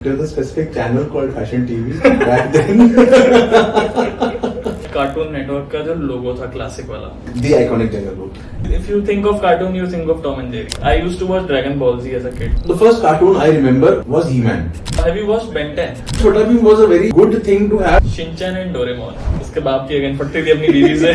There was a specific channel called Fashion TV back then. Cartoon network का जो logo था classic वाला. The iconic Jungle Book. If you think of cartoon, you think of Tom and Jerry. I used to watch Dragon Ball Z as a kid. The first cartoon I remember was He-Man. Have you watched Ben 10? Chota Bheem was a very good thing to have. Shinchan and Doraemon. उसके बाप की again फटती थी अपनी बीवी से.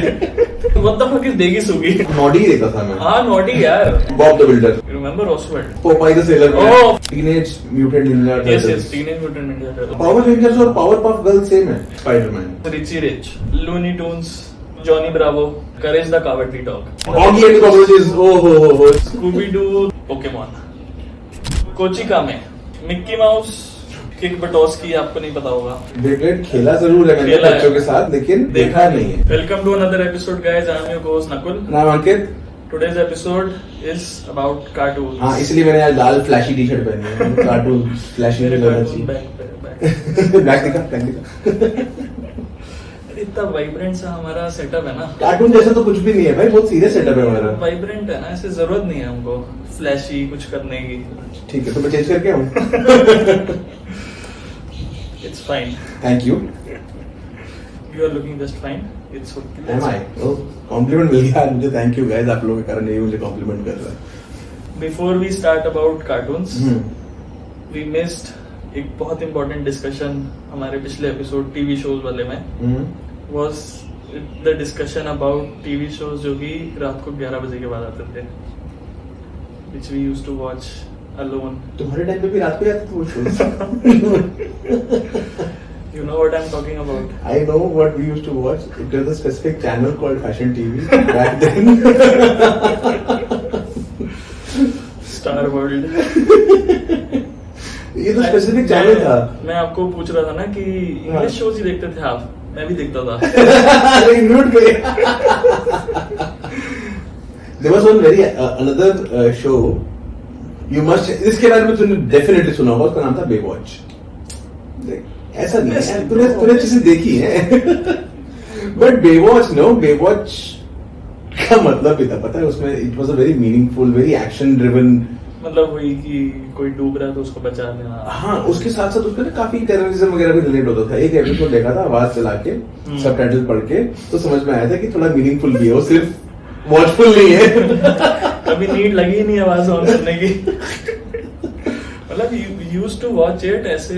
What the fuck is देगी Swiggy? Noddy देखा था मैं. हाँ नॉटी यार. Bob the Builder. You remember Oswald? Popeye the Sailor Man. Oh. Teenage Mutant Ninja Turtles. Yes, Teenage Mutant Ninja Turtles. Power Rangers और Powerpuff Girls सेम है. Spider-Man. Richie Rich, Looney Tunes, Johnny Bravo, Courage the Cowardly Dog, Oggy and the Cockroaches. Oh. Scooby Doo, Pokemon, Kochi कामे, Mickey mouse, kick बटोस्की. आपको नहीं पता होगा. Cricket खेला जरूर है मैंने बच्चों के साथ, लेकिन देखा नहीं है. Welcome to another episode, guys. I am your host Nakul. नाम अंकित. Today's episode is about cartoons. हाँ, इसलिए मैंने आज लाल फ्लैशी टी शर्ट पहनी है. कार्टून फ्लैशी मेरे लगना cartoon चाहिए. बैक दिखा. इतना वाइब्रेंट सा हमारा सेटअप है ना. कार्टून जैसा तो कुछ भी नहीं है भाई, बहुत सीरियस सेटअप है हमारा. वाइब्रेंट है ना, ऐसे जरूरत नहीं है हमको फ्लैशी कुछ करने की. ठीक है, तो मैं चेंज करके आऊँ. It's fine. Thank you. You are looking just fine. It's okay. Am I? Oh, compliment मिल गया मुझे. Thank you guys. आप लोगों के कारण ये मुझे compliment कर रहा है. Before we start about cartoons, we missed एक बहुत important discussion हमारे पिछले episode TV shows वाले में. Was the discussion about TV shows जो कि रात को 11 बजे के बाद आते थे, which we used to watch alone. तुम्हारे टाइम पे भी रात को आते थे वो shows. You know what I'm talking about. I know what we used to watch. There was a specific channel called Fashion TV back then. Star World. ये तो स्पेसिफिक चैनल था. मैं आपको पूछ रहा था ना कि इंग्लिश शोज ही देखते थे आप. मैं भी देखता था. म्यूट गए. There was one very another show. You must. इसके बारे में तूने डेफिनेटली सुना होगा. उसका नाम था Baywatch. ऐसा नहीं है, तूने चीजें देखी है. बट Baywatch Baywatch का मतलब भी था पता है. उसमें it was a very meaningful, very action driven. मतलब वही कि कोई डूब रहा है तो उसको बचा लेना. हाँ, उसके साथ साथ उसमें काफी टेररिज्म वगैरह भी रिलेट होता था. एक एपिसोड देखा था आवाज चला के, सबटाइटल पढ़ के, तो समझ में आया था कि थोड़ा मीनिंगफुल भी है, वो सिर्फ वॉचफुल नहीं है. कभी नीड लगी नहीं आवाज ऑन करने की. मतलब यूज्ड टू वॉच इट ऐसे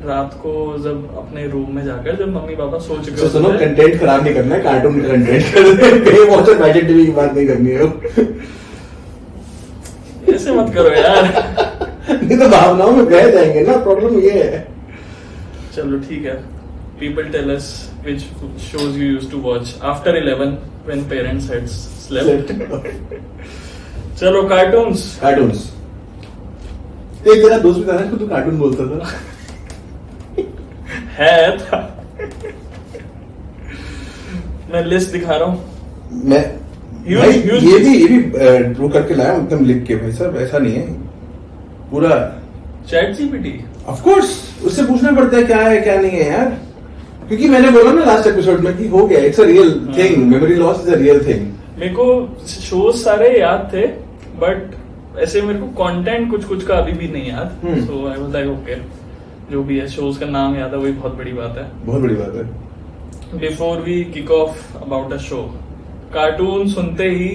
रात को जब अपने रूम में जाकर, जब मम्मी पापा सो चुके होते. सुनो, कंटेंट खराब नहीं करना है, कार्टून का कंटेंट Baywatch और मैजिक टीवी की बात नहीं करनी है. ऐसे मत करो यार. नहीं तो भावनाओं में बह जाएंगे ना. प्रॉब्लम ये है. चलो ठीक है. People tell us which shows you used to watch after 11 when parents had slept. चलो कार्टून्स. एक तेरा दोस्त भी था ना, तू कार्टून बोलता था. है था. मैं लिस्ट दिखा रहा हूँ. मैं भाई, ये भी वो करके लाया एकदम लिख के. भाई साहब ऐसा नहीं है पूरा. Chat GPT. ऑफ कोर्स उससे पूछना पड़ता है क्या है क्या नहीं है यार. क्योंकि मैंने बोला ना लास्ट एपिसोड में कि हो गया, it's a real thing. Memory loss is a real thing. मेरे को शोज सारे याद थे, बट ऐसे मेरे को कंटेंट कुछ का अभी भी नहीं याद. सो आई वाज लाइक ओके, जो भी है शोज का नाम याद है वही बहुत बड़ी बात है. बहुत बड़ी बात है. Before we kick off about a show, cartoon सुनते ही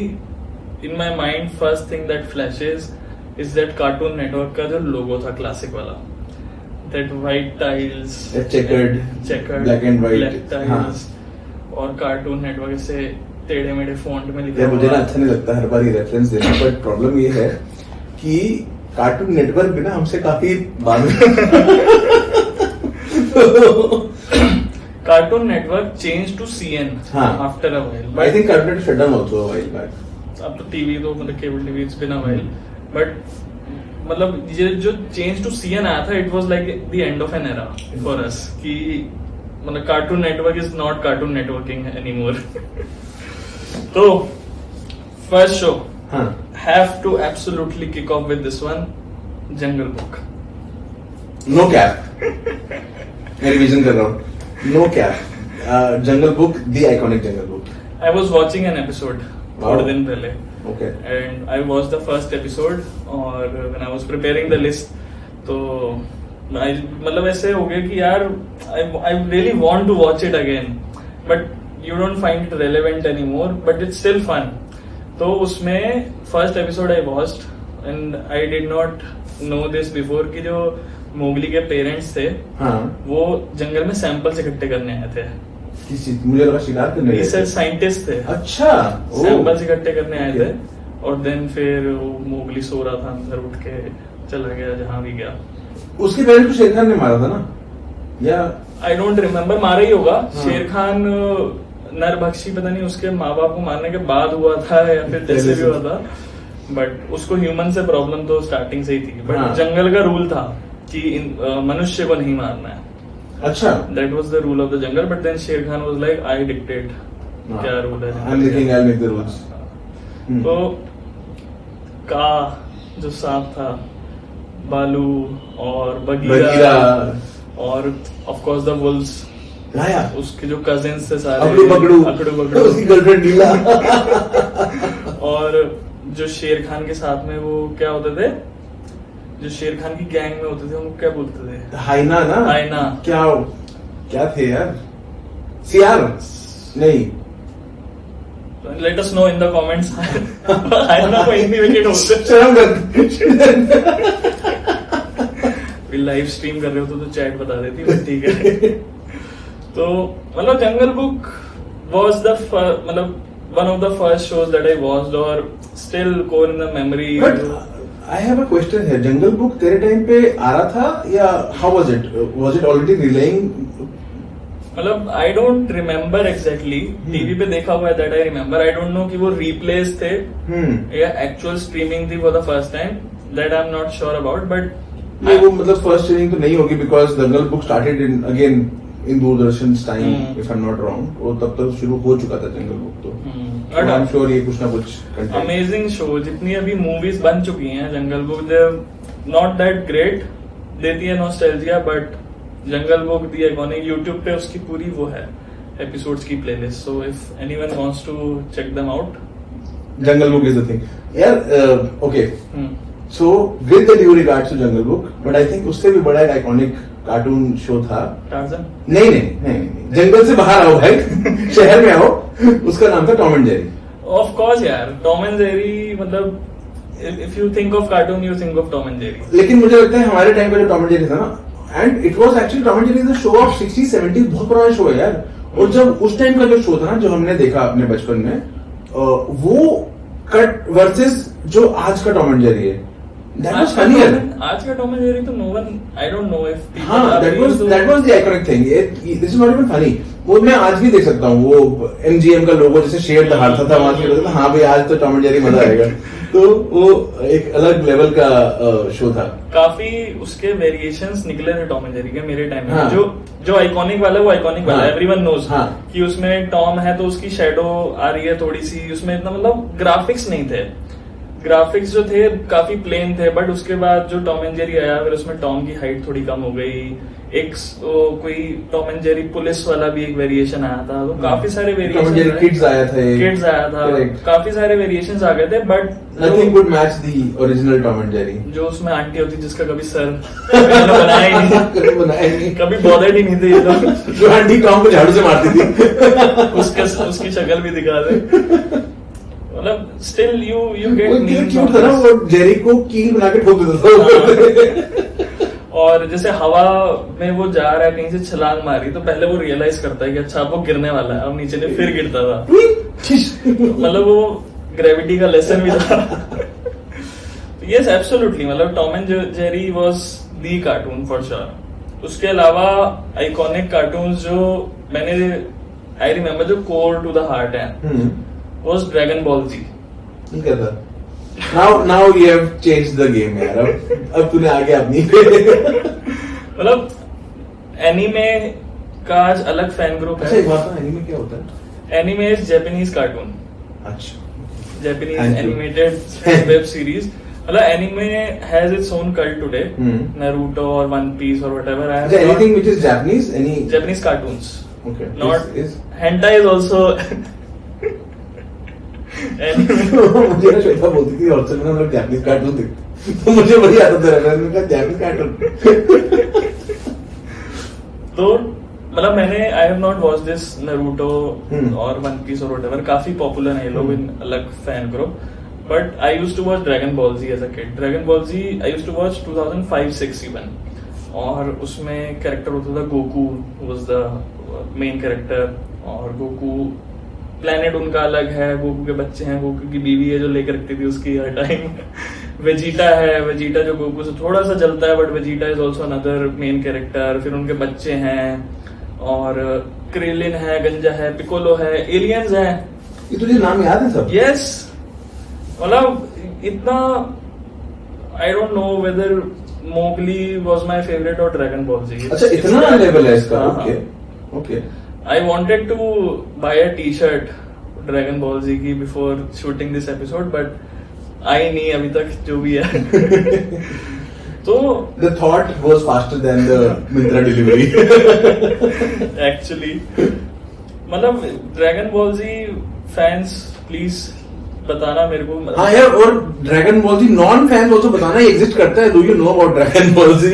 in my mind first thing that flashes is that cartoon network का जो लोगो था क्लासिक वाला, that white tiles, checkered black and white tiles, और कार्टून नेटवर्क से टेढ़े मेढ़े फॉन्ट में लिखा. मुझे ना अच्छा नहीं लगता हर बार ये रेफरेंस देना, बट प्रॉब्लम ये है कि कार्टून नेटवर्क भी ना हमसे काफी बाद Cartoon Network changed to CN after a while. I think Cartoon Network shut down also a while back. अब तो टीवी तो मतलब cable TV it's been a while, but मतलब ये जो change to CN आया था, it was like the end of an era for us. कि मतलब Cartoon Network is not Cartoon Networking anymore. तो first show have to absolutely kick off with this one, Jungle Book. No cap. मैं revision कर रहा हूँ. No cap. Jungle Book, the iconic Jungle Book. I was watching an episode थोड़े दिन पहले. Okay. And I watched the first episode, और when I was preparing the list, तो मतलब ऐसे हो गया कि यार I really want to watch it again, but you don't find it relevant any more, but it's still fun. तो उसमें first episode I watched and I did not know this before कि जो मोगली के parents थे, हाँ. वो जंगल में samples इकट्ठे करने आए थे. मुझे लगा शिकार करने गए थे. रिसर्च साइंटिस्ट थे. अच्छा. सैंपल्स इकट्ठे करने आए थे. और देन फिर वो मोगली सो रहा था अंदर, उठ के चला गया जहां भी गया. उसके पेरेंट्स को शेर खान ने मारा था ना, या आई डोंट रिमेम्बर. मारा ही होगा. हाँ. शेर खान नरभक्षी पता नहीं उसके माँ बाप को मारने के बाद हुआ था या फिर जैसे भी हुआ था, बट उसको ह्यूमन से प्रॉब्लम तो स्टार्टिंग से ही थी. बट हाँ. जंगल का रूल था कि मनुष्य को नहीं मारना है. अच्छा. That was the rule of the jungle. But then Shere Khan was like I dictate क्या रूल है. I'll make the rules. तो का जो सांप था, बालू और बगीरा और ऑफ कोर्स द वुल्व्स, लाया उसके जो कजिन्स थे सारे, अकड़ू अकड़ू बकड़ू, उसकी गर्लफ्रेंड नीला. और जो शेर खान के साथ में वो क्या होते थे, जो शेर खान की गैंग में होते थे, उनको क्या बोलते थे? हाइना ना. हाइना. क्या थे यार? सियार नहीं. Let us know in the comments. Hyena को हिंदी में क्या बोलते हैं? शर्म कर. लाइव स्ट्रीम कर रहे हो तो चैट बता देती, बट ठीक है. तो मतलब जंगल बुक वाज द मतलब one of the first shows that I watched और still core in the memory. I have a question here. Jungle Book तेरे टाइम पे आ रहा था या how was it? Was it already relaying? मतलब I don't remember exactly. TV पे देखा हुआ है that I remember. I don't no कि वो रीप्लेस थे या एक्चुअल स्ट्रीमिंग थी for the first time. That I am not sure about. But नहीं, वो मतलब फर्स्ट स्ट्रीमिंग तो नहीं होगी because jungle book started in Doordarshan time, if I am not wrong. वो तब तक शुरू हो चुका था जंगल बुक. तो आई एम श्योर ये कुछ ना कुछ अमेजिंग शो. जितनी अभी मूवीज बन चुकी हैं Jungle Book, they not that great. देती है nostalgia, but Jungle Book the iconic. YouTube पे उसकी पूरी वो है एपिसोड्स की playlist. So if anyone wants to check them out, Jungle Book is the thing यार. Okay, so with the due regards to Jungle Book, but I think उससे भी बड़ा एक आइकॉनिक कार्टून शो था टार्जन. नहीं, जंगल से बाहर आओ भाई. शहर में आओ. उसका नाम था Tom and Jerry. Of course यार, टॉम एंड जेरी. मतलब if you think of cartoon you think of Tom and Jerry. लेकिन मुझे लगता है हमारे टाइम पे जो टॉम एंड जेरी था ना, and it was actually Tom and Jerry is a show off 60s 70s. बहुत पुराना शो है यार. और जब उस टाइम का जो शो था ना, जो हमने देखा अपने बचपन में, वो कट वर्सेस जो आज का टॉम एंड जेरी है, that was funnier. आज का टॉम एंड जेरी तो no one, I don't know if people हाँ, are that used was the iconic thing. This is not even funny. वो मैं आज भी देख सकता हूँ. वो MGM का लोगो जैसे शेर दहाड़ता था वहां से लगता था हाँ भाई आज तो टॉम एंड जेरी मजा आएगा. तो वो एक अलग लेवल का शो था. काफी उसके वेरिएशंस निकले थे टॉम एंड जेरी के मेरे टाइम में. हाँ. जो आइकॉनिक वाला है वो आइकॉनिक वाला है. एवरीवन नोज कि उसमें टॉम है तो उसकी शेडो आ रही है थोड़ी सी. उसमें इतना मतलब ग्राफिक्स नहीं थे. ग्राफिक्स जो थे काफी प्लेन थे. बट उसके बाद जो टॉम एंड जेरी आया, फिर उसमें टॉम की हाइट थोड़ी कम हो गई. एक कोई टॉम एंड जेरी पुलिस वाला भी एक वेरिएशन आया था. तो काफी सारे वेरिएशन. किड्स आया था. काफी सारे वेरिएशंस आ गए थे. But nothing could match the original Tom and Jerry. जो उसमें आंटी होती जिसका कभी सर बनाया ही नहीं, कभी बॉदर्ड ही नहीं थे ये लोग. जो आंटी टॉम को झाड़ू से मारती थी. उसकी शक्ल भी दिखा दे. मतलब स्टिल यू गेट क्यूट था ना वो. जेरी को कील बना के ठोक देता था. और जैसे हवा में वो जा रहा है, कहीं से छलांग मारी, तो पहले वो रियलाइज करता है कि अच्छा वो गिरने वाला है. अब नीचे ने फिर गिरता था. मतलब वो ग्रेविटी का लेसन भी था. Yes absolutely. मतलब Tom and Jerry was the cartoon for sure. उसके अलावा आइकॉनिक कार्टून जो मैंने आई रिमेम्बर जो कोर टू द हार्ट है was Dragon Ball Z. ठीक है sir. Now you have changed the game यार. अब तूने आगे अपनी मतलब एनीमे का आज अलग फैन ग्रुप है. अच्छा एक बात, एनीमे क्या होता है? Anime is Japanese cartoon. अच्छा. Japanese animated web series. मतलब anime has its own cult today. Naruto और वन पीस और whatever. Anything which is Japanese, any Japanese cartoons. Okay. Not hentai is also. मुझे ना श्वेता बोलती थी और से हम लोग जापानीज कार्टून देखते. तो मुझे वही आता था, मैंने कहा जापानीज कार्टून। तो मतलब मैंने I have not watch this Naruto और वन पीस और व्हाटएवर, काफी पॉपुलर है ये लोग इन अलग fan group, but I used to watch Dragon Ball Z as a kid. Dragon Ball Z I used to watch 2005-06 even, और उसमें कैरेक्टर होता था Goku was the main character, और गोकू प्लेनेट उनका अलग है, गोकू के बच्चे हैं, गोकू की बीवी है जो लेकर रखती थी उसकी हर टाइम। वेजिटा है, वेजिटा जो गोकू से थोड़ा सा चलता है, but Vegeta is also another main character. फिर उनके बच्चे हैं, और क्रेलिन है, गंजा है, पिकोलो है, एलियंस है। ये तुझे नाम याद है सब? यस, मतलब इतना I don't know whether Mowgli was my favourite और ड्रैगन बॉल जी। अच्छा, इतना लेवल है इसका? Okay okay. I wanted to buy a T-shirt Dragon Ball Z की before shooting this episode, but आई नहीं अभी तक, जो भी है। तो the thought was faster than the Myntra delivery. Actually, मतलब Dragon Ball Z fans please बताना मेरे को। हाँ यार, और Dragon Ball Z non fans also बताना ये एग्जिस्ट करता है। Do you know about Dragon Ball Z?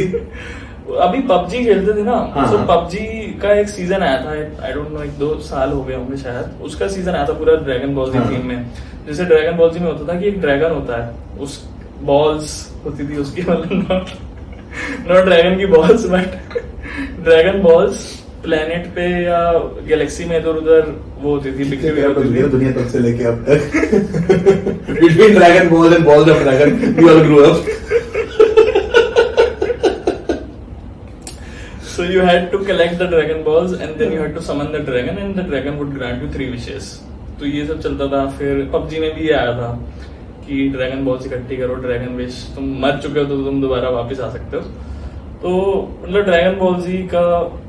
अभी पबजी खेलते थे ना, हाँ, तो हाँ। पबजी का एक सीजन आया था, आई डोंट नो 1-2 साल हो गए होंगे शायद, उसका सीजन आया था पूरा ड्रैगन बॉल जी हाँ। थीम में। जैसे ड्रैगन बॉल जी में होता था कि एक ड्रैगन होता है, उस बॉल्स होती थी उसकी, मतलब नॉट ड्रैगन की balls but dragon balls planet पे या गैलेक्सी में इधर उधर वो होती थी, बिखरी हुई होती थी। दुनिया तब से लेके अब तक between Dragon Ball and balls of dragon we all grew up. So you had to collect the dragon balls and then you had to summon the dragon and the dragon would grant you 3 wishes. तो ये सब चलता था। फिर PUBG में भी ये आया था कि ड्रैगन बॉल्स इकट्ठी करो, ड्रैगन विश, तुम मर चुके हो तो तुम दोबारा वापस आ सकते हो। तो मतलब ड्रैगन बॉल जी का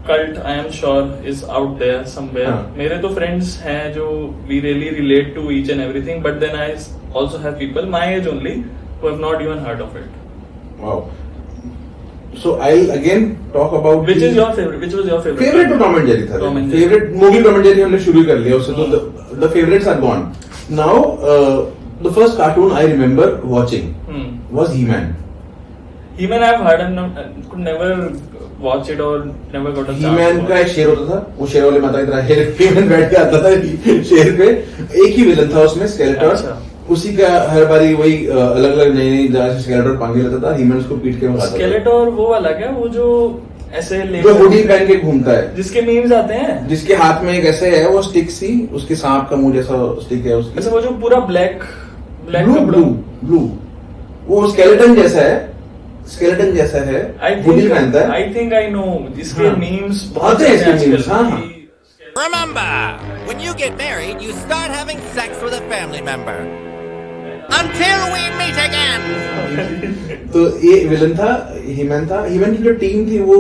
cult I am sure is out there somewhere. मेरे तो फ्रेंड्स हैं जो we really relate to each and everything, but then I also have people my age only who have not even heard of it. Wow. So I'll again talk about which is your favorite? Which was your favorite? Favorite तो Tom and Jerry था। Tom and Jerry। Favorite movie Tom and Jerry हमने शुरू कर लिया उससे, तो the favorites are gone. Now the first cartoon I remember watching was He-Man. He-Man I've heard and could never watch it or never got a chance. He-Man का एक शेर होता था, वो शेर वाले माता की तरह He-Man बैठ के आता था शेर पे, एक ही विलन था उसमें, स्केलेटर। उसी का हर बारी वही अलग अलग नई नई स्केलेटर पांगे लेता था, हीमैन उसको पीट के भगाता था। स्केलेटर वो वाला क्या, वो जो ऐसे जो हुडी पहन के घूमता है, जिसके मीम्स आते हैं, जिसके हाथ में एक ऐसे है वो स्टिक सी, उसके सांप का मुंह जैसा स्टिक है उसकी। अच्छा, वो जो पूरा ब्लैक ब्लू वो स्केलेटन जैसा है, स्केलेटन जैसा है, हुडी पहनता है। आई थिंक आई नो, जिसके मीम्स बहुत है इसके मीम्स। हाँ। Remember, when you get married, you start having sex with a family member. Until we meet again. तो ये विलन था, हीमैन था। हीमैन की जो टीम थी वो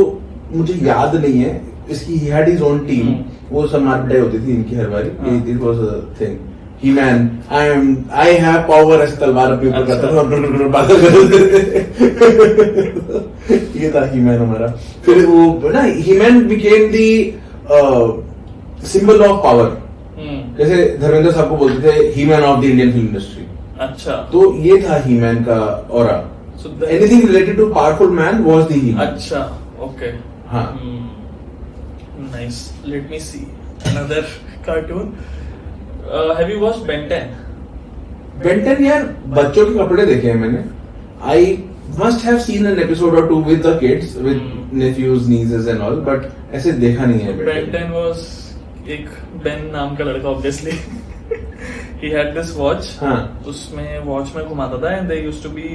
मुझे याद नहीं है, इसकी he had his own team, वो सब मार पिटाई होती थी इनकी हर बारी। It was a thing. He-Man, I have power, ऐसे तलवार अपने ऊपर करता था, बादल ये था He-Man हमारा। फिर वो ना He-Man became the symbol of power, जैसे धर्मेंद्र साहब को बोलते थे He-Man of the Indian film industry। अच्छा, तो ये था He-Man का aura. Anything related to powerful man was the He-Man। अच्छा, okay, हाँ। Nice. Let me see another cartoon. Have you watched Ben 10? Ben 10 यार बच्चों के कपड़े देखे हैं मैंने। I must have seen an episode or two with the kids, with nephews, nieces and all, but ऐसे देखा नहीं है Ben 10 was एक Ben नाम का लड़का obviously. He had this watch. हाँ। उसमें वॉच में घुमाता था and there used to be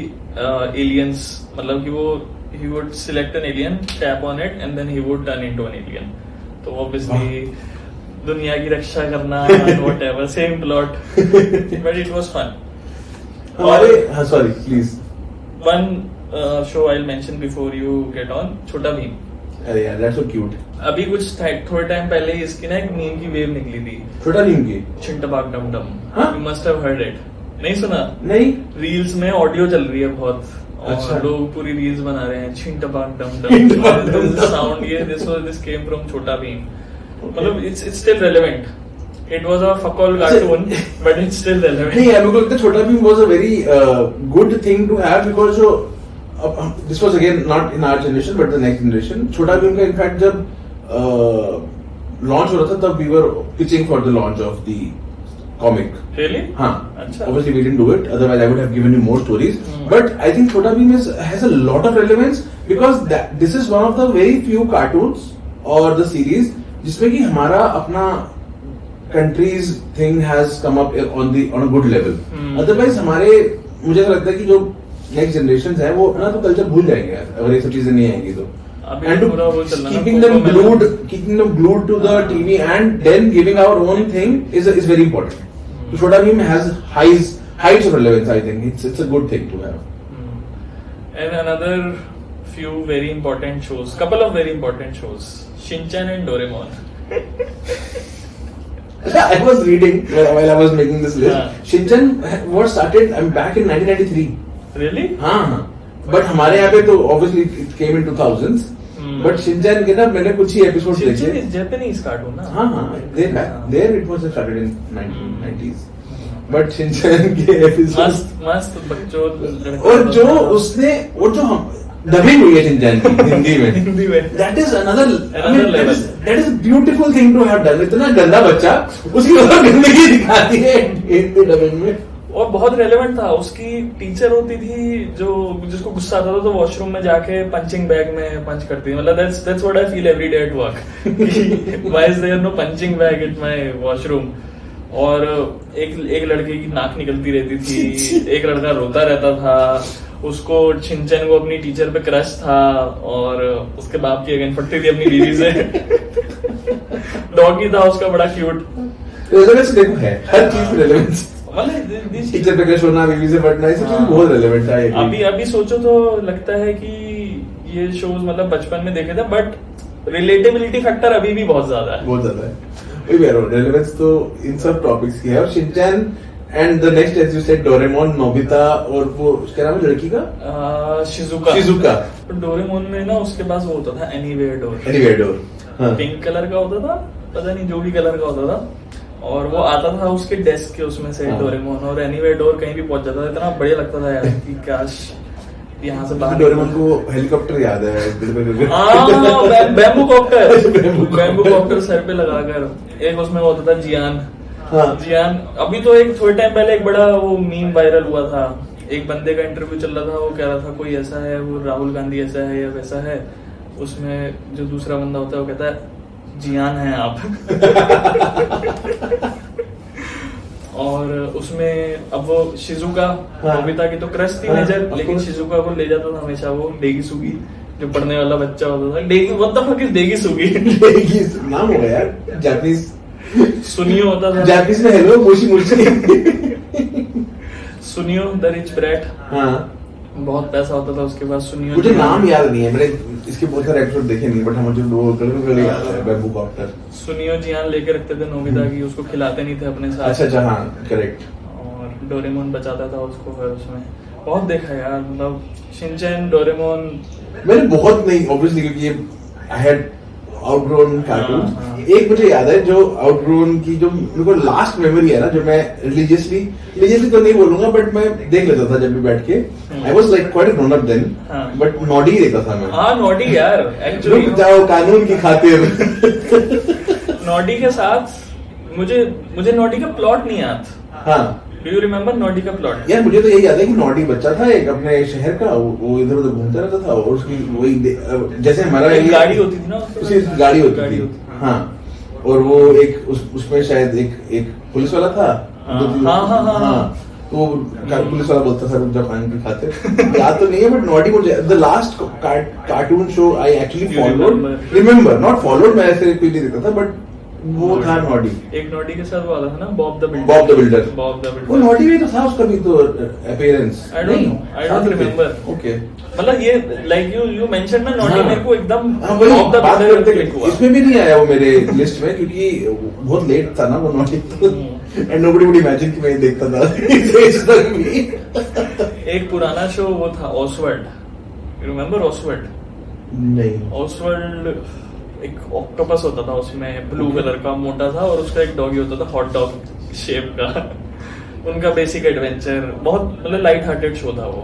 aliens, मतलब कि वो he would select an alien, tap on it and then he would turn into an alien. तो obviously दुनिया की रक्षा करना, whatever, same plot, but it was fun. हमारे हाँ sorry please. One show I'll mention before you get on, छोटा भीम। अरे यार that's so cute. अभी कुछ थोड़े टाइम पहले इसकी ना एक मीम की वेव निकली थी, छोटा भीम की। छिंटबाग डम डम। हाँ? You must have heard it. नहीं सुना? नहीं। रील्स में ऑडियो चल रही है बहुत, और अच्छा। लोग पूरी रील्स बना रहे हैं छिंटबाग डम डम। साउंड ये this came from छोटा भीम। मतलब it's still relevant. It was a fuck all cartoon, but it's still relevant. नहीं, मेरे को लगता है छोटा Bhim was a very good thing to have because जो this was again not in our generation but the next generation. छोटा भीम का in fact जब लॉन्च हो रहा था तब we were pitching for the launch of the comic. Really? हाँ. अच्छा. Obviously we didn't do it. Otherwise I would have given you more stories. But I think Chota Bheem has a lot of relevance because this is one of the very few cartoons or the series जिसमें कि हमारा अपना country's thing has come up on a good level. Otherwise हमारे मुझे ऐसा लगता है कि जो next generations है वो अपना तो culture भूल जाएंगे यार अगर ये सब चीजें नहीं आएंगी तो. And to keeping them glued to the TV and then giving our own thing is very important. So Chota Bheem has heights of relevance. I think it's a good thing to have. And another few very important shows, couple of very important shows, Shinchan and Doraemon. I was reading while I was making this list. Shinchan was started back in 1993. Really? हाँ. But हमारे यहाँ पे तो obviously it came in 2000s. But Shinchan के ना मैंने कुछ ही episode देखे. Shinchan is Japanese cartoon ना? हाँ. There it was started in 1990s. But Shinchan के एपिसोड मस्त बच्चों और जो उसने और जो हम डबिंग हुई है Shinchan की हिंदी में that is another level. That is a beautiful thing to have done. इतना गंदा बच्चा उसकी गंदगी दिखाती है हिंदी डबिंग में. और बहुत रेलेवेंट था. उसकी टीचर होती थी जो जिसको गुस्सा आता था तो वॉशरूम में जाके पंचिंग बैग में पंच करती थी. मतलब that's what I feel every day at work. Why is there no punching bag at my washroom? और एक लड़के की नाक निकलती रहती थी. एक लड़का रोता रहता था. उसको शिनचैन को अपनी टीचर पे क्रश था और उसके बाप की अगेन फटती थी अपनी बीवी से. डॉगी था उसका बड़ा क्यूट. देखो है हर चीज रेलेवेंस. टीचर पे क्रश होना बीवी से फटना ये सब चीज बहुत रेलेवेंट है. अभी सोचो तो लगता है कि ये शोज मतलब बचपन में देखे थे बट रिलेटेबिलिटी फैक्टर अभी भी बहुत ज्यादा है. रेलेवेंस तो इन सब टॉपिक्स की है. और Shinchan and the next as you said Doraemon, Nobita और वो क्या नाम है लड़की का शिजुका. डोरेमोन में ना उसके पास वो होता था एनीवेयर डोर. पिंक कलर का होता था पता नहीं जो भी कलर का होता था और वो आता था उसके डेस्क के उसमें से डोरेमोन और एनीवेयर डोर कहीं भी पहुंच जाता था. इतना बढ़िया लगता था यार कि काश यहाँ से बाहर. डोरेमोन को हेलीकॉप्टर याद है. बैम्बू कॉप्टर सर पे लगाकर. एक उसमें होता था जियान. अभी तो एक थोड़े टाइम पहले एक बड़ा वो मीम वायरल हुआ था. एक बंदे का इंटरव्यू चल रहा था. वो कह रहा था कोई ऐसा है वो राहुल गांधी ऐसा है या वैसा है. उसमें जो दूसरा बंदा होता है वो कहता है जियान है आप. और उसमें अब वो शिजुका नोबिता की तो क्रश थी मेजर लेकिन शिजुका को ले जाता था हमेशा वो डेगिसुगी जो पढ़ने वाला बच्चा होता था. व्हाट द फक इज डेगिसुगी? नाम हो गया यार जापानीज. सुनियो होता था जापानीज में हेलो मोशी मोशी. सुनियो द रिच ब्रैट. हाँ बहुत पैसा होता था उसके पास. सुनियो मुझे नाम याद नहीं है. मैंने इसके बहुत सारे एपिसोड देखे नहीं बट मुझे वो कलर याद है. Bamboo copter. सुनियो जियान लेके रखते थे नोबिता की. उसको खिलाते नहीं थे अपने साथ. अच्छा हाँ करेक्ट. और डोरेमोन बचाता था उसको. फिर उसमें बहुत देखा यार मतलब शिनचैन डोरेमोन मैंने बहुत नहीं ऑब्वियसली क्योंकि आई हैड आउटग्रोन कार्टून. एक मुझे याद है जो आउटग्रोन की जो मेरे को लास्ट मेमोरी है ना जो मैं रिलीजियसली तो नहीं बोलूंगा बट मैं देख लेता था जब भी बैठ के. I was like quite grown up then but Noddy देखता था मैं. हाँ नॉडी यार एक्चुअली जाओ कानून की खातिर. नॉडी के साथ मुझे नॉडी का प्लॉट नहीं याद. हाँ डू यू रिमेम्बर नॉडी का प्लॉट? यार मुझे तो यही याद है कि नॉडी बच्चा था एक अपने शहर का. वो इधर उधर घूमता रहता था और उसकी वही जैसे हमारा गाड़ी होती थी ना उसकी गाड़ी होती थी. हाँ और वो एक उसमें शायद एक पुलिस वाला था. हाँ तो पुलिस वाला बोलता था रुक जा पानी की खातिर. याद तो नहीं है बट नॉडी मुझे the last cartoon show I actually followed remember not followed. मैं ऐसे कुछ नहीं देखता था बट वो था नॉडी. एक नॉडी के साथ वो आता था ना बॉब द बिल्डर. वो नॉडी में तो था उसका भी तो appearance. I don't remember. Okay मतलब ये लाइक यू मेंशन ना नॉडी मेरे को एकदम बॉब द बिल्डर इसमें भी नहीं आया वो मेरे लिस्ट में क्योंकि बहुत लेट था ना वो Noddy. And nobody would imagine कि मैं देखता था. एक पुराना शो वो था ऑसवर्ल्ड. You remember Oswald? नहीं. ऑसवर्ल्ड एक ऑक्टोपस होता था उसमें ब्लू कलर का मोटा था और उसका एक डॉगी होता था हॉट डॉग शेप का उनका बेसिक एडवेंचर बहुत मतलब लाइट हार्टेड शो था वो।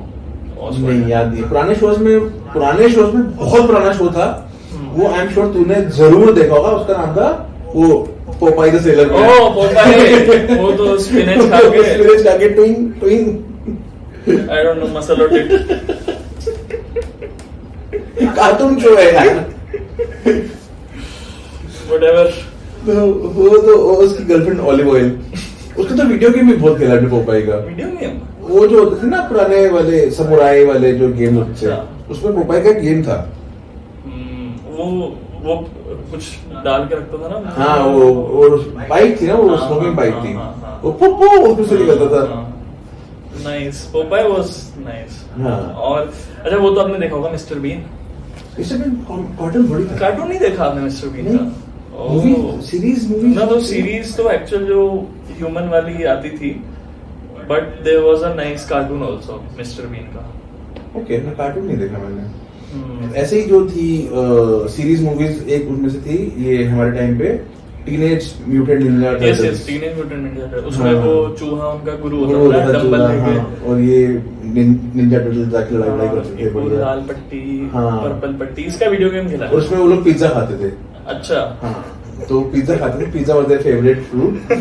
नहीं याद नहीं, पुराने शोज में बहुत पुराना शो था वो, आई एम श्योर तूने जरूर देखा होगा, उसका नाम था वो Popeye the seller. Oh Popeye, वो तो स्पिनच खा के ट्विंग ट्विंग आई डोंट नो मसल और टिट कार्टून शो है यार। व्हाटएवर। तो उसकी गर्लफ्रेंड ऑलिव ऑयल, उसका तो वीडियो गेम भी बहुत खेला है पोपाई का। वीडियो गेम वो जो होते थे ना पुराने वाले समुराई वाले जो गेम होते थे, उसमें पोपाई का एक गेम था। वो कुछ डाल के रखता था ना। हाँ वो बाइक थी ना, वो स्मोकिंग बाइक थी, वो पुप्पू उसमें से निकलता था। Nice, Popeye was nice. हाँ। और अच्छा वो तो आपने देखा होगा मिस्टर बीन। कार्टून थोड़ी था। कार्टून नहीं देखा आपने मिस्टर बीन का? मूवी सीरीज ना, तो सीरीज तो एक्चुअल जो ह्यूमन वाली आती थी, but there was a nice cartoon also Mister Bean का। ओके, मैं कार्टून नहीं देखा मैंने। ऐसे ही जो थी सीरीज मूवीज, एक उनमें से थी ये हमारे टाइम पे teenage mutant Ninja turtles. Yes teenage mutant Ninja turtles, उसमें वो चूहा उनका गुरु होता था डंबल लेके, और ये निंजा टर्टल्स जाके लड़ाई करते थे। पूरी लाल पट्टी पर्पल पट्टी, इसका वीडियो गेम खेला। उसमें वो लोग पिज्जा खाते थे। अच्छा हाँ, तो पिज्जा खाते थे, pizza was their favourite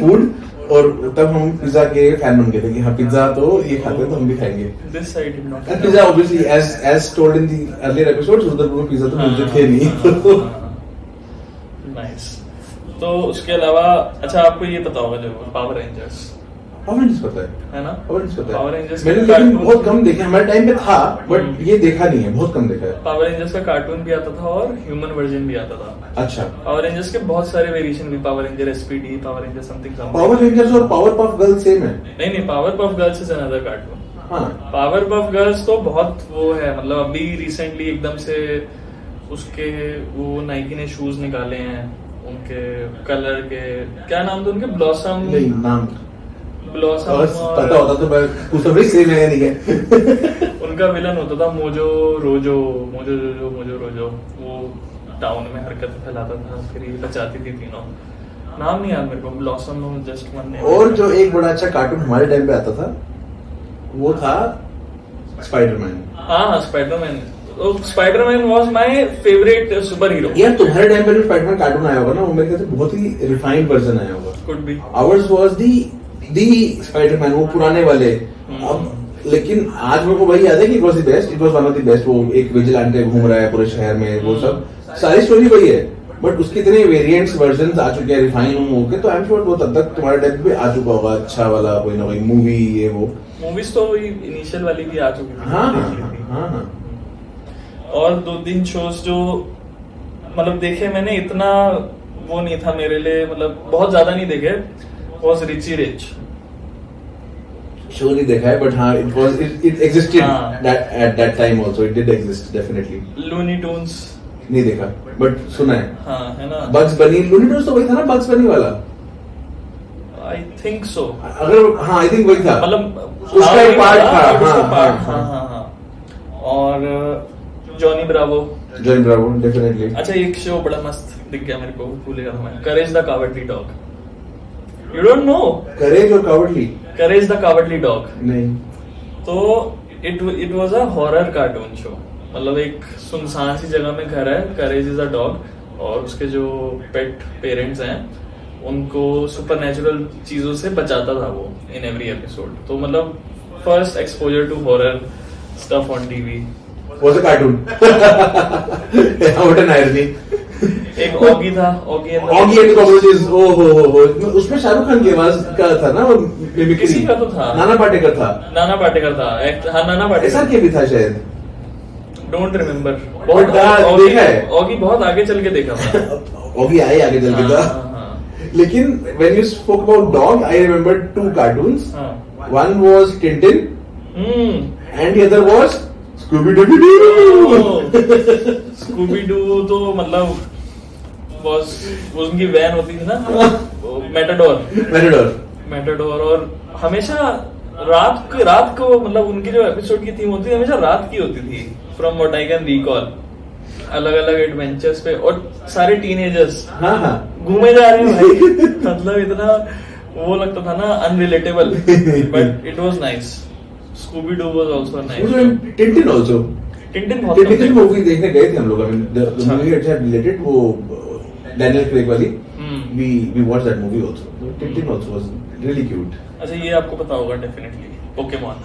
food, और तब हम पिज्जा के फैन बन गए थे कि हाँ पिज्जा तो ये खाते हैं तो हम भी खाएंगे। This I did not. And pizza obviously as told in the earlier episodes, उधर वो पिज्जा तो मुझे थे नहीं। नाइस। तो उसके अलावा अच्छा आपको ये पता होगा जो पावर रेंजर्स पता है ना? पावर रेंजर्स पता है। पावर रेंजर्स मैंने लेकिन बहुत कम देखा, हमारे टाइम पे था बट ये देखा नहीं है, बहुत कम देखा है। पावर रेंजर्स का कार्टून भी आता था और ह्यूमन वर्जन भी आता था। अच्छा। पावर रेंजर्स के बहुत सारे वेरिएशन भी, power ranger SPD, power ranger something. Power rangers और पावर पफ गर्ल्स सेम है? नहीं, power puff girls is another cartoon. हाँ, पावर पफ गर्ल्स तो बहुत वो है, मतलब अभी रिसेंटली एकदम से उसके वो नाइकी ने शूज निकाले हैं उनके कलर के, क्या नाम था उनके? ब्लॉसम। नहीं नाम ब्लॉसम। पता होता तो मैं कुछ तो भी सेम है नहीं है। उनका विलन होता था मोजो रोजो, वो टाउन में हरकत फैलाता था, फिर ये बचाती थी तीनों। नाम नहीं याद मेरे को, ब्लॉसम जस्ट वन नेम। और जो एक बड़ा अच्छा कार्टून हमारे टाइम पे आता था वो था स्पाइडरमैन। हाँ Spiderman. Spiderman was my favourite super hero. यार तुम्हारे टाइम पे जो स्पाइडरमैन कार्टून आया होगा ना, वो मेरे ख्याल से बहुत ही रिफाइंड वर्जन आया होगा। Could be. Hours was the Spiderman, वो पुराने वाले। अब लेकिन आज मेरे को वही याद है कि it was the best, it was one of the best. वो एक विजिलेंटे घूम रहा है पूरे शहर में, वो सब सारी स्टोरी वही है, बट उसके इतने वेरिएंट्स वर्जन्स आ चुके हैं रिफाइन होके, तो आई एम श्योर वो तब तक तुम्हारे टाइम पे आ चुका होगा अच्छा वाला कोई ना कोई मूवी। ये वो मूवीज तो इनिशियल वाली भी आ चुकी थी। हाँ। और 2-3 शोज जो मतलब देखे मैंने, इतना वो नहीं था मेरे लिए, मतलब बहुत ज्यादा नहीं देखे। Was Richie rich. शो नहीं देखा है बट हाँ it existed at that time also, it did exist definitely। Looney Tunes नहीं देखा बट सुना है। हाँ है ना। बग्स बनी, लूनी टून्स तो वही था ना बग्स बनी वाला? I think so. अगर हाँ आई थिंक वही था, मतलब उसका एक पार्ट था। हाँ। और जॉनी ब्रावो डेफिनेटली। अच्छा एक शो बड़ा मस्त दिख गया मेरे को, भूल गया था मैं, Courage the Cowardly Dog. You don't know Courage और Cowardly? Courage the Cowardly Dog नहीं। तो it was a horror cartoon show. मतलब एक सुनसान सी जगह में घर है, करेज इज अ डॉग, और उसके जो पेट पेरेंट्स हैं उनको सुपरनैचुरल चीजों से बचाता था वो इन एवरी एपिसोड। तो मतलब first exposure to horror stuff on TV was a cartoon। What an irony। एक ऑगी था, ऑगी एंड कॉकरोचेस। ओहो, उसमें शाहरुख खान की आवाज का था ना वो मिमिक्री? किसी का तो था, नाना पाटेकर था। नाना पाटेकर था। हाँ नाना पाटेकर। ऐसा क्या भी था शायद, डोंट रिमेम्बर। बहुत देखा है ऑगी बहुत आगे चल के देखा था। ऑगी आगे चल के था। लेकिन when you spoke about dog, I remember 2 cartoons। One was Tintin and the other was Scooby Doo। Scooby Doo तो मतलब वो उनकी वैन होती थी ना, मेटाडोर। और हमेशा रात को मतलब उनकी जो एपिसोड की थीम होती थी हमेशा रात की होती थी, from what I can recall. अलग अलग एडवेंचर्स पे, और सारे टीनेजर्स हाँ हाँ घूमे जा रहे हैं भाई। मतलब इतना वो लगता था ना unrelatable, but it was nice. Scooby Doo was also nice. Tintin also, Tintin बहुत टिंटिन की कम मूवी देखने गए थे हम लोग। मूवी रिलेटेड वो डैनियल क्रेग वाली, we watched that movie also. Tintin also was really cute. अच्छा, ये आपको पता होगा डेफिनेटली, पोकेमॉन।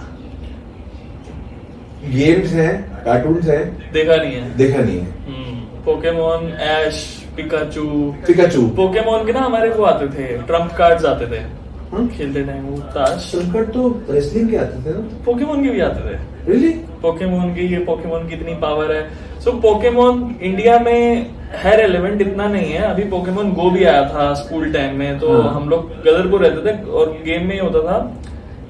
गेम्स हैं, कार्टून्स हैं, देखा नहीं है। देखा नहीं है। पोकेमॉन, ऐश, पिकाचू। पिकाचू, पोकेमॉन के ना हमारे वो आते थे, ट्रम्प कार्ड्स आते थे। हाँ? खेलते टाइम वो ताश। संकट तो रेसलिंग के आते थे ना। पोकेमॉन के भी आते थे। Really? पोकेमॉन की, ये पोकेमॉन की इतनी पावर है। सो पोकेमॉन इंडिया में है रेलेवेंट इतना नहीं है। अभी पोकेमॉन गो भी आया था स्कूल टाइम में, तो हाँ। हम लोग गदरपुर रहते थे और गेम में ही होता था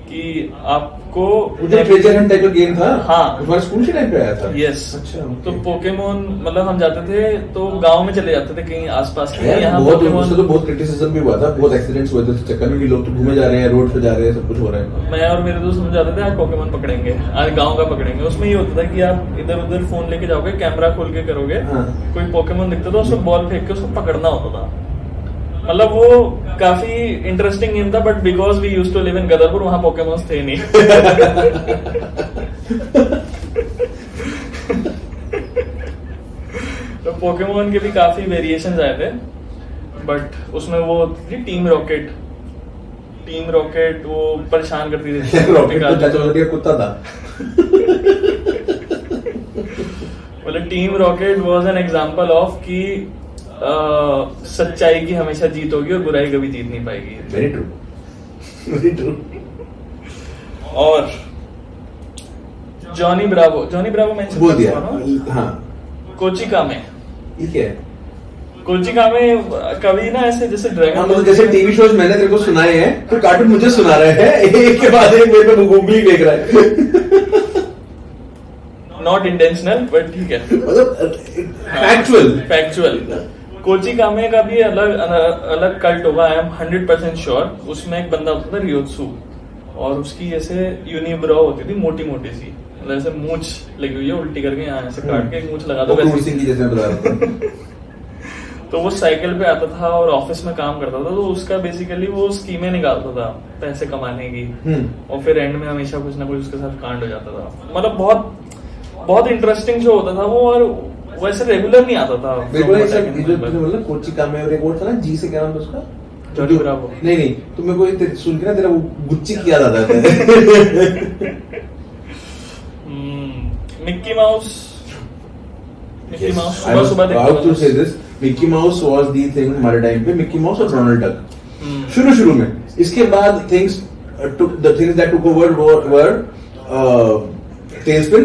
कि आपको उधर ट्रेजर हंट टाइप का गेम था। हाँ। हमारे स्कूल के टाइम पे आया था। यस। अच्छा, okay. तो पोकेमॉन मतलब हम जाते थे तो गांव में चले जाते थे कहीं आसपास के, यार, यहाँ बहुत पोकेमॉन। उससे तो बहुत क्रिटिसिज्म भी हुआ था, बहुत एक्सीडेंट्स हुए थे उस चक्कर में कि लोग तो घूमे जा रहे हैं, रोड पे जा रहे हैं, सब कुछ हो रहा है। मैं और मेरे दोस्त समझाते थे आज पोकेमॉन पकड़ेंगे, आज गांव का पकड़ेंगे। उसमें ये होता था कि आप इधर उधर फोन लेके जाओगे, कैमरा खोल के करोगे, हाँ। कोई पोकेमॉन दिखता था उसको बॉल फेंक के उसको पकड़ना होता था। मतलब वो काफी इंटरेस्टिंग गेम था, but because we used to live in Gadarpur, वहां पोकेमॉन्स थे नहीं। तो पोकेमॉन के भी काफी वेरिएशंस आए थे, बट उसमें वो थी टीम रॉकेट। टीम रॉकेट वो परेशान करती थी। रॉकेट तो चाचा का कुत्ता था। मतलब team rocket was an example of कि सच्चाई की हमेशा जीत होगी और बुराई कभी जीत नहीं पाएगी। Very true, very true. और जॉनी ब्रावो मेंशन बोल दिया। हाँ, कोचिका में, ये क्या है? कोचिका में कभी ना ऐसे जैसे हाँ, ड्रैगन, मतलब जैसे टीवी शोज मैंने तेरे को सुनाए हैं, तो कार्टून मुझे सुना रहे हैं, एक के बाद एक मेरे पे घूम देख रहा है। नॉट इंटेंशनल बट ठीक है, मतलब फैक्चुअल। कोचिका में का भी अलग कल्ट होगा, आई एम 100% श्योर। उसमें एक बंदा होता था रियोत्सु, और उसकी ऐसे यूनिब्रो होती थी मोटी मोटी सी, मतलब ऐसे मूंछ लगी हुई है उल्टी करके, यहाँ ऐसे काट के मूंछ लगा दो वैसे। जैसे मैं बता रहा था। तो वो साइकिल पे आता था और ऑफिस में काम करता था, तो उसका बेसिकली वो स्कीमें निकालता था पैसे कमाने की, और फिर एंड में हमेशा कुछ ना कुछ उसके साथ कांड हो जाता था। मतलब बहुत बहुत इंटरेस्टिंग शो होता था वो, और वैसे रेगुलर नहीं आता था। मतलब कोचिका में, और एक और था ना, जी से क्या नाम था उसका? Johnny Bravo. नहीं, तो मेरे को सुन के ना तेरा वो गुच्ची की याद आता है। मिक्की माउस सुबह देखता था। Mickey Mouse was the thing हमारे टाइम पे, मिक्की माउस और डोनाल्ड डक शुरू में। इसके बाद the things that took over were TaleSpin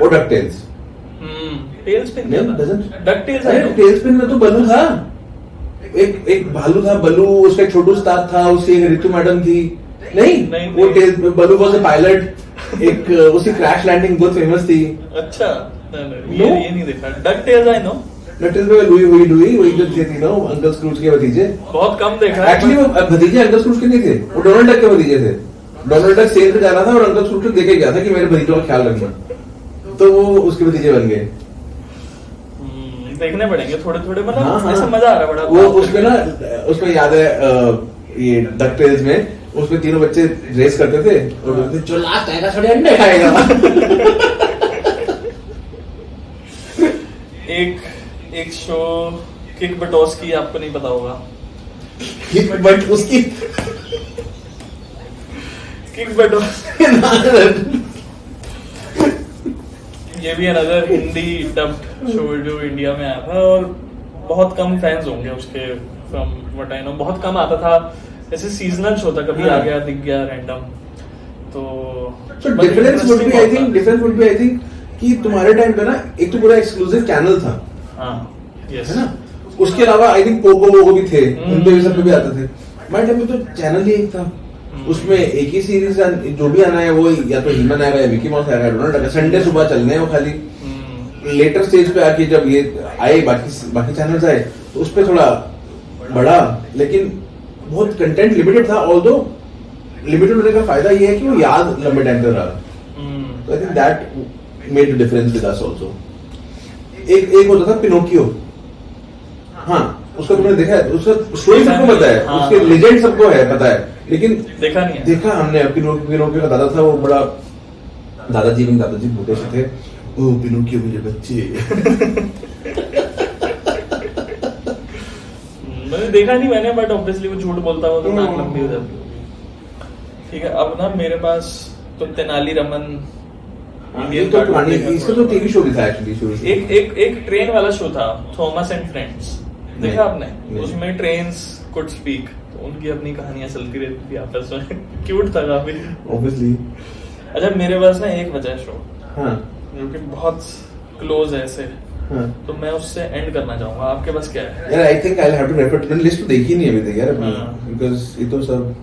और डकटेल्स। टेलस्पिन क्या था? डकटेल्स है। टेलस्पिन में तो बलू था, एक भालू था, बलू, उसका एक छोटू स्टार था, उसकी एक ऋतु मैडम थी। नहीं, वो बलू वाज अ पायलट। एक उसकी क्रैश लैंडिंग बहुत फेमस थी। अच्छा, ये नहीं देखा। DuckTales I know. डकटेल्स में लुई वही जो थी ना, अंकल स्क्रूज के भतीजे। बहुत कम देखा है। एक्चुअली वो भतीजे अंकल स्क्रूज के नहीं थे, वो डोनाल्ड डक के भतीजे थे। डोनाल्ड डक सेल पे जा रहा था और अंकल स्क्रूज को देखे गया था कि मेरे भतीजों का ख्याल रखना, तो वो उसके भतीजे बन गए। देखने पड़ेंगे थोड़े थोड़े, मतलब हाँ, ऐसा मजा आ रहा बड़ा। वो उसमें ना, उसमें याद है ये डकटेल्स में उसमें तीनों बच्चे रेस करते थे और बोलते थे, जो लास्ट आएगा थोड़े अंडे खाएगा। एक शो किक बटोस्की, आपको नहीं पता होगा। बट उसकी किक बटोस्की ये भी अनदर हिंदी डब्ड शो जो इंडिया में आया था, और बहुत कम फैंस होंगे उसके, फ्रॉम व्हाट आई नो बहुत कम आता था। ऐसे सीजनल शो था, कभी आ गया दिख गया रैंडम। तो difference would be I think कि तुम्हारे टाइम पे ना एक तो पूरा एक्सक्लूसिव चैनल था। हाँ, यस, है ना। उसके अलावा आई थिंक पोगो भी थे, उन पे भी सब पे भी आते थे। हमारे टाइम में तो चैनल ही एक था, उसमें एक ही सीरीज जो भी आना है वो या तो हीमन आएगा या मिकी माउस आएगा, डोनाल्ड आएगा, संडे सुबह चलने हैं वो खाली। लेटर स्टेज पे आके जब ये आए बाकी चैनल्स आए, तो उस पे थोड़ा बड़ा, लेकिन बहुत कंटेंट लिमिटेड था। ऑल्दो लिमिटेड होने का फायदा ये है कि वो याद लंबे टाइम तक रहा। तो I think that made a difference with us also. एक होता था पिनोकियो, हाँ उसका तुमने देखा है? उसका स्टोरी सबको पता है, हाँ, उसके लेजेंड सबको है पता है, लेकिन देखा नहीं है। देखा हमने। पिनोकियो का दादा था, वो बड़ा दादाजी बूढ़े से थे, ओ पिनोकियो मेरे बच्चे। मैंने देखा नहीं मैंने, बट ऑब्वियसली वो झूठ बोलता हुआ तो नाक लंबी हो जाती होगी। ठीक है, अब ना मेरे पास तो तेनाली रमन ये तो पुरानी, इसका तो टीवी शो भी था एक्चुअली शुरू से। एक ट्रेन वाला शो था, थॉमस एंड फ्रेंड्स, देखा आपने? नहीं। उसमें ट्रेन्स कुड स्पीक, तो उनकी अपनी कहानियां चलती रहती थी आपस में। क्यूट था काफी, ऑब्वियसली। अच्छा मेरे पास ना एक बचा शो, हाँ जो कि बहुत क्लोज है ऐसे, हाँ तो मैं उससे एंड करना चाहूंगा। आपके पास क्या है? यार, I think I have to refer to, list तो देखी नहीं अभी तक यार, हाँ। बिकॉज़ ये तो सब,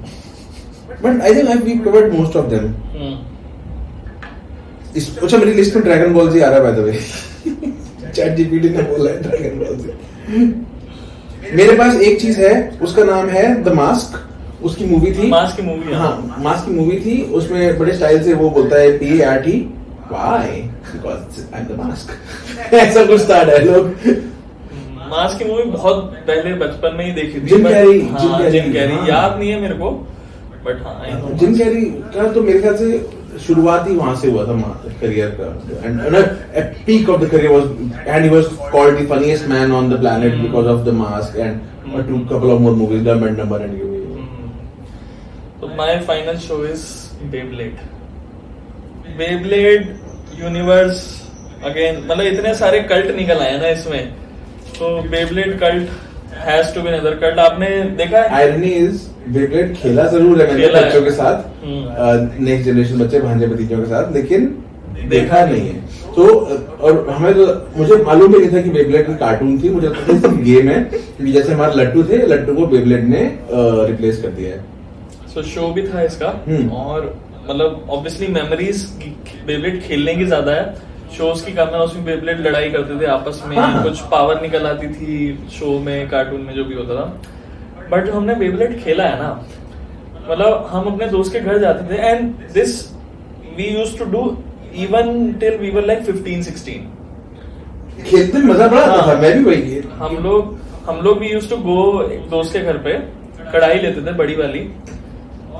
but I think we covered most of them. अच्छा मेरी लिस्ट में ड्रैगन बॉल जी आ रहा है by the way. Chat GPT ने बोला है ड्रैगन बॉल जी। मेरे पास एक चीज है, उसका नाम है द मास्क। उसकी मूवी थी, मास्क की मूवी, हाँ मास्क की मूवी थी। उसमें बड़े स्टाइल से वो बोलता है PART, why, because I am the mask. ऐसा कुछ था डायलॉग। मास्क की मूवी बहुत पहले बचपन में ही देखी थी। जिम कैरी, जिम कैरी हाँ। याद नहीं है मेरे को, बट हाँ I know gym mask. Carry का तो मेरे ख्याल से शुरुआत ही वहां से हुआ था करियर का, and at peak of the career was, and he was called the funniest man on the planet because of the mask and two couple of more movies, dumb and number and you. तो my final show is Beyblade. Beyblade universe again, मतलब इतने सारे cult निकल आए ना इसमें, तो Beyblade cult has to be another cult. आपने देखा है? आयरनी इज बेब्लेड खेला जरूर है मैंने खेला है। बच्चों के साथ, नेक्स्ट जनरेशन बच्चे भांजे भतीजों के साथ, लेकिन देखा नहीं है। तो और हमें तो, मुझे मालूम भी नहीं था कि बेब्लेड की कार्टून थी, मुझे लगता था गेम है, क्योंकि जैसे हमारे लट्टू थे, लट्टू को बेब्लेड ने रिप्लेस कर दिया है। सो शो भी था इसका, और मतलब ऑब्वियसली मेमोरीज बेब्लेड खेलने की ज्यादा है, शोज की कम है। उसमें बेब्लेड लड़ाई करते थे आपस में, हाँ। कुछ पावर निकल आती थी शो में, कार्टून में जो भी होता था। बट जो हमने बेब्लेड खेला है ना, मतलब हम अपने दोस्त के घर जाते थे, and this we used to do even till we were like 15-16। खेलते में मजा बड़ा आता था, मैं भी वही। हम लोग भी यूज्ड टू गो एक दोस्त के घर पे, कढ़ाई लेते थे बड़ी वाली,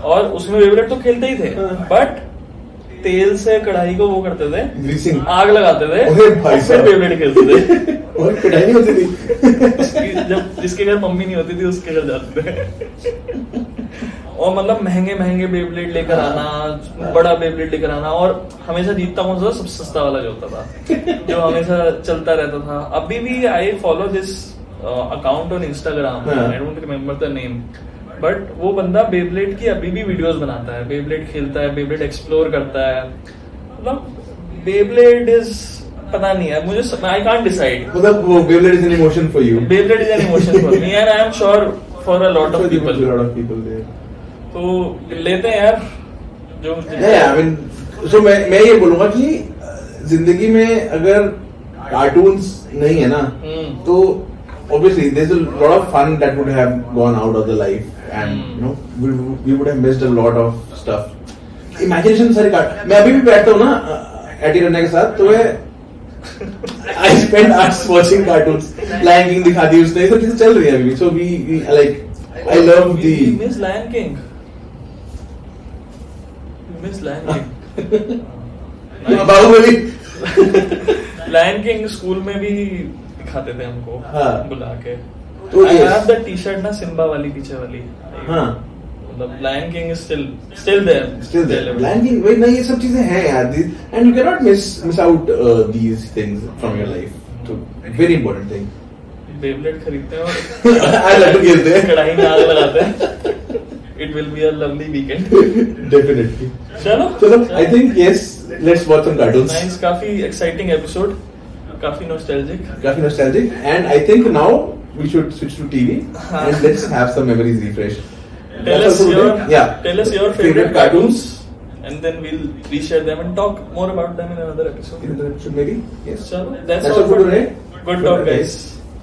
और उसमें बेब्लेड तो खेलते ही थे, बट तेल से कढ़ाई को वो करते थे, ग्रीसिंग, आग लगाते थे, ओए भाई और फिर साहब। बेब्लेड खेलते थे। और पिटाई नहीं होती थी। जब जिसके घर मम्मी नहीं होती थी उसके घर जाते थे। और मतलब महंगे महंगे बेब्लेड लेकर आना, बड़ा बेब्लेड लेकर आना, और हमेशा जीतता कौन सा? सबसे सस्ता वाला जो होता था, जो हमेशा चलता रहता था। अभी भी I follow this account on Instagram, I don't remember the name, but वो बंदा बेब्लेड की अभी भी वीडियोस बनाता है, बेब्लेड खेलता है, बेब्लेड एक्सप्लोर करता है। मतलब बेब्लेड इज, पता नहीं है मुझे, आई कांट डिसाइड। मतलब वो Beyblade is an emotion for you. Beyblade is an emotion for me, and I am sure for a lot of people. तो लेते हैं यार जो आई मीन, सो मैं ये बोलूंगा कि जिंदगी में अगर कार्टून्स नहीं है ना, तो obviously there's a lot of fun that would have gone out of the life, and you know we would have missed a lot of stuff. Imagination सारे मैं अभी भी बैठता हूँ ना एटी रन्ना के साथ, तो I spend hours watching cartoons. Lion King दिखा दी उसने, ये सब चीजें चल रही है अभी, so we like, I love the miss Lion King. Miss Lion King. Baahubali. Lion King school में भी दिखाते थे हमको, हाँ। बुला के। तो I have the T-shirt ना, सिम्बा वाली पीछे वाली, हाँ, मतलब Lion King is still there. Lion King, वही नहीं, ये सब चीजें हैं यार, and you cannot miss out these things from your life. So very important thing. Beyblade खरीदते हैं और I like to खेलते हैं, कढ़ाई में आग लगाते हैं। It will be a lovely weekend. definitely. चलो, I think yes, let's watch some cartoons. Nice, काफी exciting episode, काफी nostalgic. काफी nostalgic, and I think now we should switch to TV and let's have some memories refresh. Tell us your favorite cartoons. cartoons, and then we'll reshare them and talk more about them in another episode. In another episode maybe. Yes. Chalo, that's That's all all for for today. today. Good talk, guys.